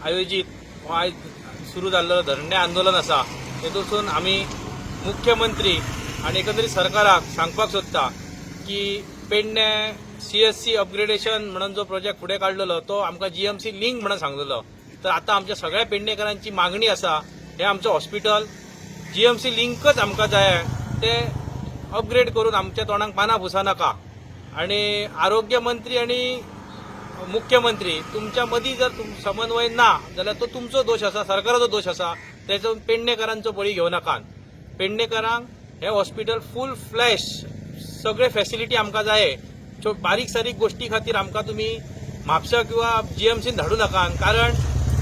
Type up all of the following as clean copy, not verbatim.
आयोजित आज सुरू झालेलं धरणे आंदोलन आसा तेतून आम्ही मुख्यमंत्री आणि एकंदरीत सरकाराक सांगपाक सोदता की पेडणे CSC अपग्रेडेशन म्हणून जो प्रोजेक्ट फुडें काडलेलो तो आमकां GMC लिंक म्हणून सांगलेलो। तर आता आमच्या सगळ्या पेडणेकरांची मागणी आसा हे आमचं हॉस्पिटल GMC लिंकच आमकां जाय ते अपग्रेड करून आमच्या तोंडाक पानां पुसा नाका। आणि आरोग्य मंत्री आणि मुख्यमंत्री तुमच्या मदीं जर समन्वय ना जाल्यार तो तुमचो दोष आसा, सरकाराचो दोष आसा, त्याचो पेडणेकरांचो बळी घेवं नाकात। पेडणेकरांक हे हॉस्पिटल फूल फ्लॅश सगळे फॅसिलिटी आमकां जाय। बारीक सारीक गोष्टी खातीर आमकां तुमी म्हापसा किंवा GMCन धाडू नाकात, कारण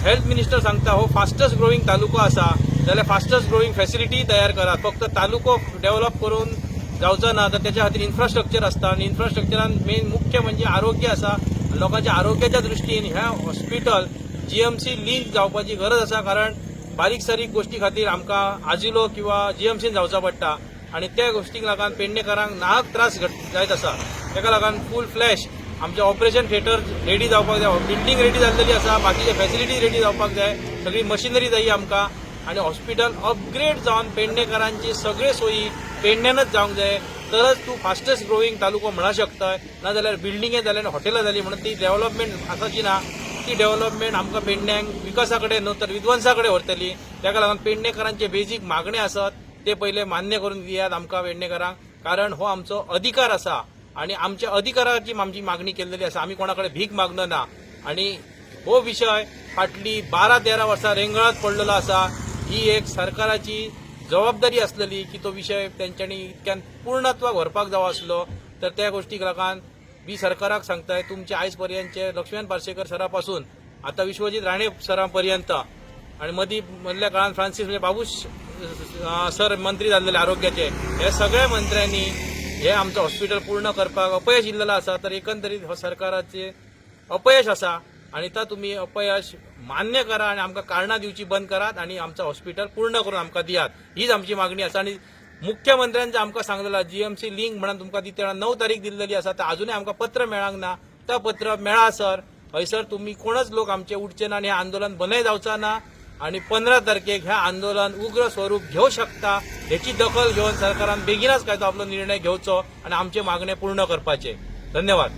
हेल्थ मिनिस्टर सांगता हो फास्टस्ट ग्रोईंग तालुको आसा जाल्यार फास्टस्ट ग्रोईंग फॅसिलिटी तयार करात। फक्त तालुको डेव्हलप करून जावचो ना तर त्याच्या खातीर इन्फ्रास्ट्रक्चर आसता आणि इन्फ्रास्ट्रक्चरान मेन मुख्य म्हणजे आरोग्य आसा। लोकांच्या आरोग्याच्या दृष्टीन ह्या हॉस्पिटल GMC लिंक जावपाची गरज आसा, कारण बारीक सारीक गोष्टी खातीर आमकां आजिलो किंवा GMCन जावचा पडटा आणि त्या गोष्टीक लागून पेडणेकरांक नाहक त्रास जायत आसा। ताका लागून फूल फ्लॅश आमचे ऑपरेशन थिएटर रेडी जावपाक जाय, बिल्डींग रेडी जाल्लेली आसा, बाकीचे फॅसिलिटी रेडी जावपाक जाय, सगळी मशिनरी जाय आमकां आणि हॉस्पिटल अपग्रेड जावन पेडणेकरांची सगळे सोयी पेडण्यानच जावंक जाय, तरच तूं फास्टस्ट ग्रोईंग तालुको म्हणा शकता। नाजाल्यार बिल्डिंगे जाले आनी हॉटेलां जाली म्हणून ती डेव्हलपमेंट आसाची ना, ती डेव्हलपमेंट आमकां पेडण्यांक विकासा कडेन न्हू तर विध्वंसा कडेन व्हरतली। ताका लागून पेडणेकरांचे बेजीक मागणे आसत ते पहिले मान्य करून दियात आमकां पेडणेकरांक, कारण हो आमचो अधिकार आसा आणि आमच्या अधिकाराची आमची मागणी केलेली आसा। आमी कोणा कडेन भीक मागलो ना आणि हो विषय फाटली 12-13 वर्सां रेंगाळत पडलेलो आसा। ही एक सरकाराची जबाबदारी असलेली की तो विषय त्यांच्यानी इतक्यान पूर्णत्वाक व्हरपाक जावो आसलो, तर त्या गोष्टीक लागून मी सरकाराक सांगताय तुमचे आयज पर्यंतचे लक्ष्मण पार्सेकर सरापासून आता विश्वजित राणे सरांपर्यंत आणि मधल्या काळात फ्रान्सिस म्हणजे बाबूश सर मंत्री झालेले आरोग्याचे, हे सगळ्या मंत्र्यांनी हे आमचं हॉस्पिटल पूर्ण करपाक अपयश इल्लेलं आसा। तर एकंदरीत हो सरकाराचे अपयश आसा आणि ता तुम्ही अपयश मान्य करा आणि आमकां कारणां दिवची बंद करात आणि आमचं हॉस्पिटल पूर्ण करून आमकां दियात, हीच आमची मागणी आसा। आणि मुख्यमंत्र्यांचे आमकां सांगलेला GMC लिंक म्हणून तुमकां ती 9 तारीख दिल्लेली आसा, तर अजूनही आमकां पत्र मेळांक ना। त्या पत्र मेळा सर, हयसर तुम्ही कोणच लोक आमचे उठचे ना आणि हे आंदोलन बंदय जावचा ना आणि 15 तारखेक ह्या आंदोलन उग्र स्वरूप घेऊ शकता, ह्याची दखल घेऊन सरकारान बेगीनच काय तो आपलो निर्णय घेवचो आणि आमचे मागणे पूर्ण करपाचे। धन्यवाद।